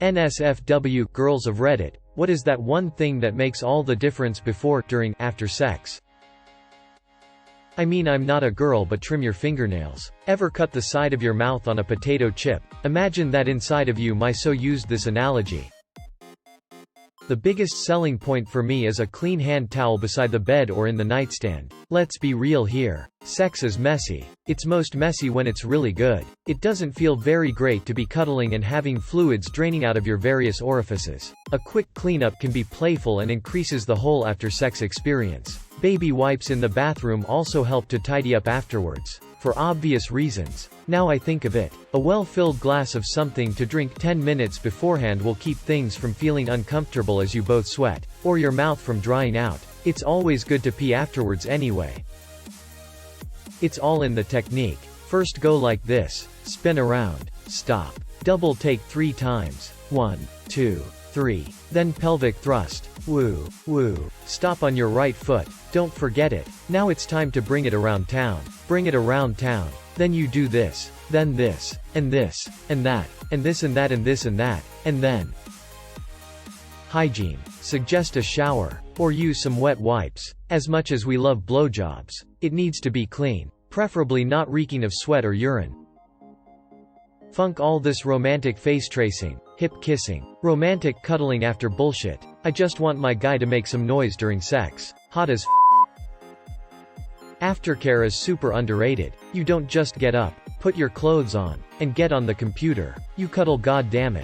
Nsfw, girls of Reddit, what is that one thing that makes all the difference before, during, after sex? I mean, I'm not a girl, but trim your fingernails. Ever cut the side of your mouth on a potato chip? Imagine that inside of you. So used this analogy. The biggest selling point for me is a clean hand towel beside the bed or in the nightstand. Let's be real here. Sex is messy. It's most messy when it's really good. It doesn't feel very great to be cuddling and having fluids draining out of your various orifices. A quick cleanup can be playful and increases the whole after-sex experience. Baby wipes in the bathroom also help to tidy up afterwards. For obvious reasons. Now I think of it, a well-filled glass of something to drink 10 minutes beforehand will keep things from feeling uncomfortable as you both sweat, or your mouth from drying out. It's always good to pee afterwards anyway. It's all in the technique. First go like this, spin around, stop. Double take 3 times. 1, 2, 3. Then pelvic thrust. Woo, woo. Stop on your right foot. Don't forget it. Now it's time to bring it around town. Bring it around town. Then you do this, then this, and this, and that, and this and that and this and that, and then. Hygiene. Suggest a shower, or use some wet wipes. As much as we love blowjobs, it needs to be clean. Preferably not reeking of sweat or urine. Funk all this romantic face tracing, hip kissing, romantic cuddling after bullshit. I just want my guy to make some noise during sex. Hot as f. Aftercare is super underrated. You don't just get up, put your clothes on, and get on the computer. You cuddle, goddammit.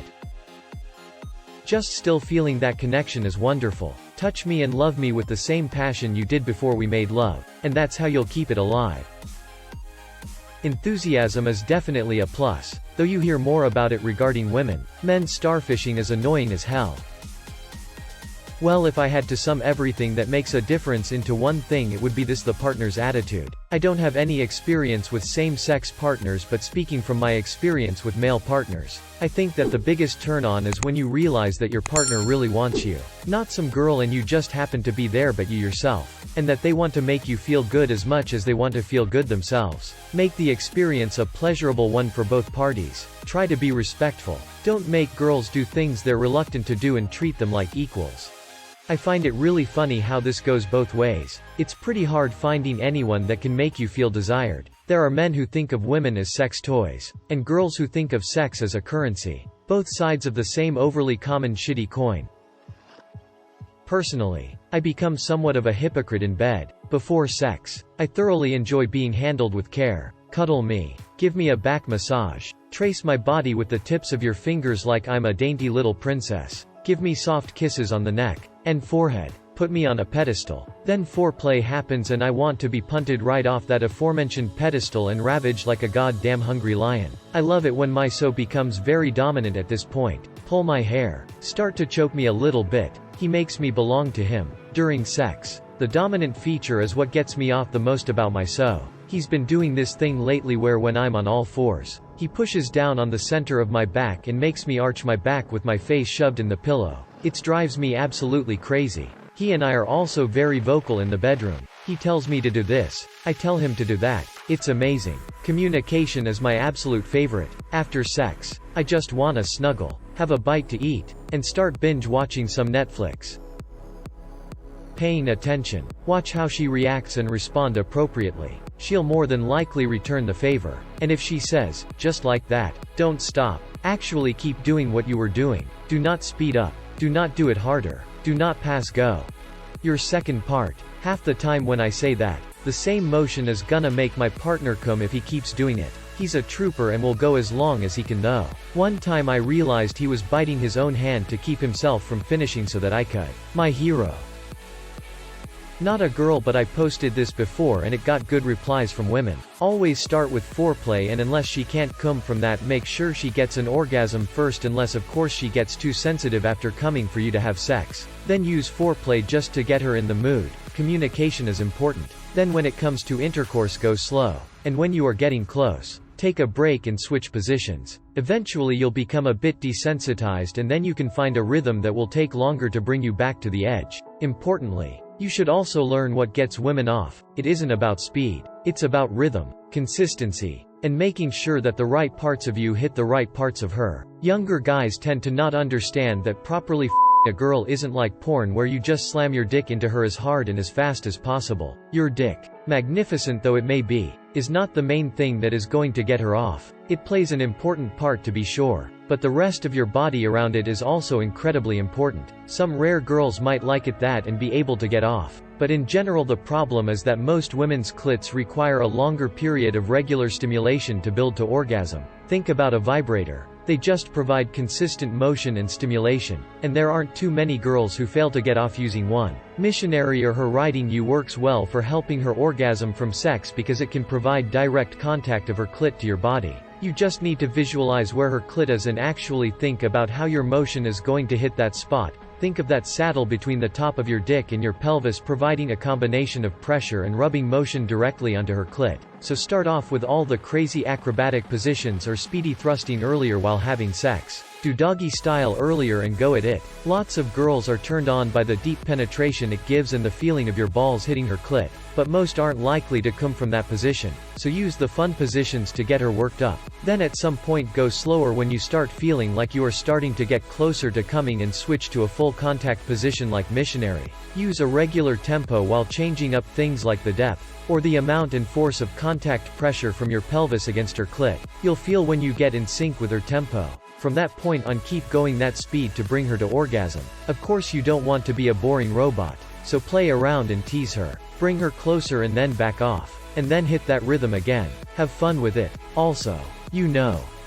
Just still feeling that connection is wonderful. Touch me and love me with the same passion you did before we made love, and that's how you'll keep it alive. Enthusiasm is definitely a plus, though you hear more about it regarding women. Men's starfishing is annoying as hell. Well, if I had to sum everything that makes a difference into one thing, it would be this: the partner's attitude. I don't have any experience with same-sex partners, but speaking from my experience with male partners, I think that the biggest turn-on is when you realize that your partner really wants you. Not some girl and you just happen to be there, but you yourself. And that they want to make you feel good as much as they want to feel good themselves. Make the experience a pleasurable one for both parties. Try to be respectful. Don't make girls do things they're reluctant to do and treat them like equals. I find it really funny how this goes both ways. It's pretty hard finding anyone that can make you feel desired. There are men who think of women as sex toys, and girls who think of sex as a currency. Both sides of the same overly common shitty coin. Personally, I become somewhat of a hypocrite in bed. Before sex, I thoroughly enjoy being handled with care. Cuddle me. Give me a back massage. Trace my body with the tips of your fingers like I'm a dainty little princess. Give me soft kisses on the neck and forehead. Put me on a pedestal. Then foreplay happens and I want to be punted right off that aforementioned pedestal and ravaged like a goddamn hungry lion. I love it when my so becomes very dominant at this point. Pull my hair. Start to choke me a little bit. He makes me belong to him. During sex, the dominant feature is what gets me off the most about my so. He's been doing this thing lately where when I'm on all fours, he pushes down on the center of my back and makes me arch my back with my face shoved in the pillow. It drives me absolutely crazy. He and I are also very vocal in the bedroom. He tells me to do this. I tell him to do that. It's amazing. Communication is my absolute favorite. After sex, I just wanna snuggle, have a bite to eat, and start binge watching some Netflix. Paying attention. Watch how she reacts and respond appropriately. She'll more than likely return the favor. And if she says, just like that, don't stop. Actually keep doing what you were doing. Do not speed up. Do not do it harder. Do not pass go. Your second part. Half the time when I say that, the same motion is gonna make my partner come if he keeps doing it. He's a trooper and will go as long as he can though. One time I realized he was biting his own hand to keep himself from finishing so that I could. My hero. Not a girl, but I posted this before and it got good replies from women. Always start with foreplay, and unless she can't come from that, make sure she gets an orgasm first, unless of course she gets too sensitive after coming for you to have sex. Then use foreplay just to get her in the mood. Communication is important. Then when it comes to intercourse, go slow. And when you are getting close, take a break and switch positions. Eventually you'll become a bit desensitized, and then you can find a rhythm that will take longer to bring you back to the edge. Importantly, you should also learn what gets women off. It isn't about speed. It's about rhythm, consistency, and making sure that the right parts of you hit the right parts of her. Younger guys tend to not understand that properly a girl isn't like porn where you just slam your dick into her as hard and as fast as possible. Your dick, magnificent though it may be, is not the main thing that is going to get her off. It plays an important part to be sure, but the rest of your body around it is also incredibly important. Some rare girls might like it that and be able to get off, but in general the problem is that most women's clits require a longer period of regular stimulation to build to orgasm. Think about a vibrator. They just provide consistent motion and stimulation, and there aren't too many girls who fail to get off using one. Missionary or her riding you works well for helping her orgasm from sex because it can provide direct contact of her clit to your body. You just need to visualize where her clit is and actually think about how your motion is going to hit that spot. Think of that saddle between the top of your dick and your pelvis providing a combination of pressure and rubbing motion directly onto her clit. So start off with all the crazy acrobatic positions or speedy thrusting earlier while having sex. Do doggy style earlier and go at it. Lots of girls are turned on by the deep penetration it gives and the feeling of your balls hitting her clit, but most aren't likely to come from that position, so use the fun positions to get her worked up. Then at some point go slower when you start feeling like you are starting to get closer to coming and switch to a full contact position like missionary. Use a regular tempo while changing up things like the depth, or the amount and force of contact pressure from your pelvis against her clit. You'll feel when you get in sync with her tempo. From that point on keep going that speed to bring her to orgasm. Of course you don't want to be a boring robot, so play around and tease her. Bring her closer and then back off. And then hit that rhythm again. Have fun with it. Also,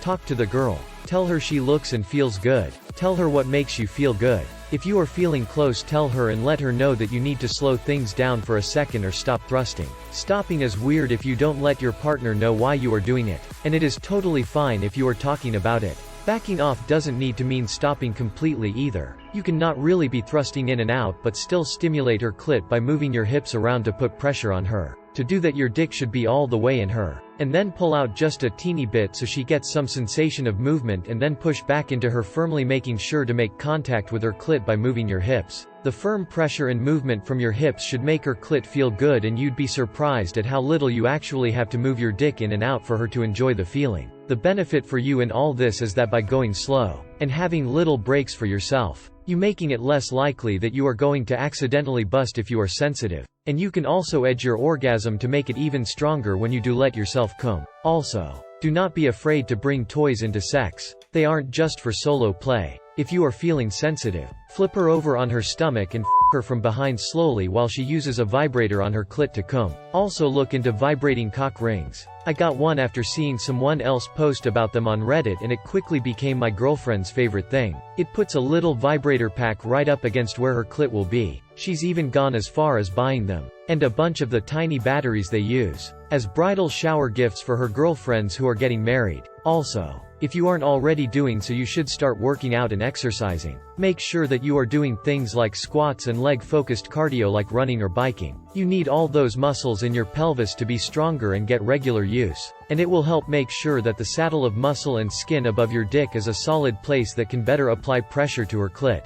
talk to the girl. Tell her she looks and feels good. Tell her what makes you feel good. If you are feeling close tell her and let her know that you need to slow things down for a second or stop thrusting. Stopping is weird if you don't let your partner know why you are doing it, and it is totally fine if you are talking about it. Backing off doesn't need to mean stopping completely either. You can not really be thrusting in and out but still stimulate her clit by moving your hips around to put pressure on her. To do that your dick should be all the way in her. And then pull out just a teeny bit so she gets some sensation of movement and then push back into her firmly making sure to make contact with her clit by moving your hips. The firm pressure and movement from your hips should make her clit feel good and you'd be surprised at how little you actually have to move your dick in and out for her to enjoy the feeling. The benefit for you in all this is that by going slow, and having little breaks for yourself, you making it less likely that you are going to accidentally bust if you are sensitive. And you can also edge your orgasm to make it even stronger when you do let yourself come. Also, do not be afraid to bring toys into sex. They aren't just for solo play. If you are feeling sensitive, flip her over on her stomach and f her from behind slowly while she uses a vibrator on her clit to come. Also look into vibrating cock rings. I got one after seeing someone else post about them on Reddit and it quickly became my girlfriend's favorite thing. It puts a little vibrator pack right up against where her clit will be. She's even gone as far as buying them, and a bunch of the tiny batteries they use, as bridal shower gifts for her girlfriends who are getting married. Also, if you aren't already doing so you should start working out and exercising. Make sure that you are doing things like squats and leg-focused cardio like running or biking. You need all those muscles in your pelvis to be stronger and get regular use, and it will help make sure that the saddle of muscle and skin above your dick is a solid place that can better apply pressure to her clit.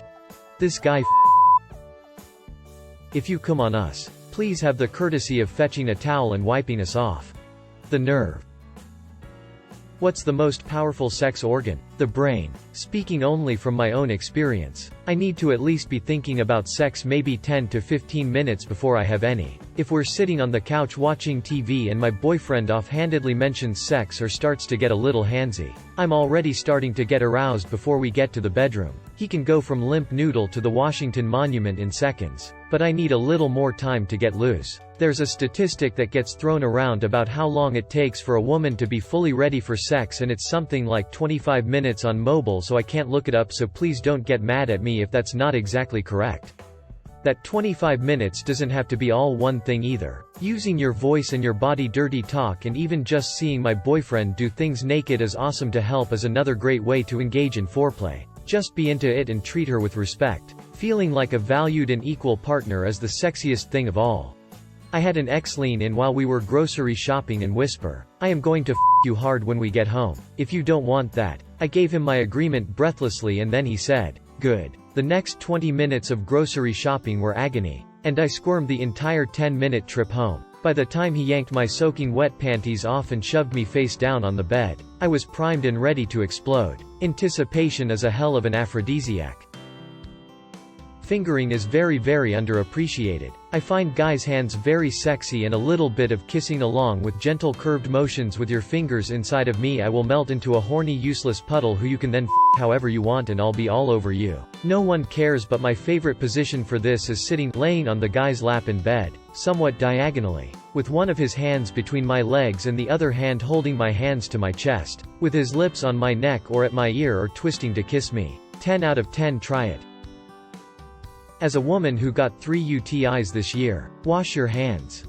This guy If you come on us, please have the courtesy of fetching a towel and wiping us off. The nerve. What's the most powerful sex organ? The brain. Speaking only from my own experience, I need to at least be thinking about sex maybe 10 to 15 minutes before I have any. If we're sitting on the couch watching TV and my boyfriend offhandedly mentions sex or starts to get a little handsy, I'm already starting to get aroused before we get to the bedroom. He can go from limp noodle to the Washington Monument in seconds, but I need a little more time to get loose. There's a statistic that gets thrown around about how long it takes for a woman to be fully ready for sex, and it's something like 25 minutes on mobile, so I can't look it up, so please don't get mad at me if that's not exactly correct. That 25 minutes doesn't have to be all one thing either. Using your voice and your body dirty talk and even just seeing my boyfriend do things naked is awesome to help is another great way to engage in foreplay. Just be into it and treat her with respect. Feeling like a valued and equal partner is the sexiest thing of all. I had an ex lean in while we were grocery shopping and whisper, "I am going to f you hard when we get home. If you don't want that." I gave him my agreement breathlessly and then he said, "Good." The next 20 minutes of grocery shopping were agony, and I squirmed the entire 10-minute trip home. By the time he yanked my soaking wet panties off and shoved me face down on the bed, I was primed and ready to explode. Anticipation is a hell of an aphrodisiac. Fingering is very underappreciated. I find guys' hands very sexy, and a little bit of kissing along with gentle curved motions with your fingers inside of me. I will melt into a horny useless puddle who you can then however you want, and I'll be all over you. No one cares, but my favorite position for this is laying on the guy's lap in bed, somewhat diagonally, with one of his hands between my legs and the other hand holding my hands to my chest, with his lips on my neck or at my ear or twisting to kiss me. 10 out of 10. Try it. As a woman who got 3 UTIs this year, wash your hands.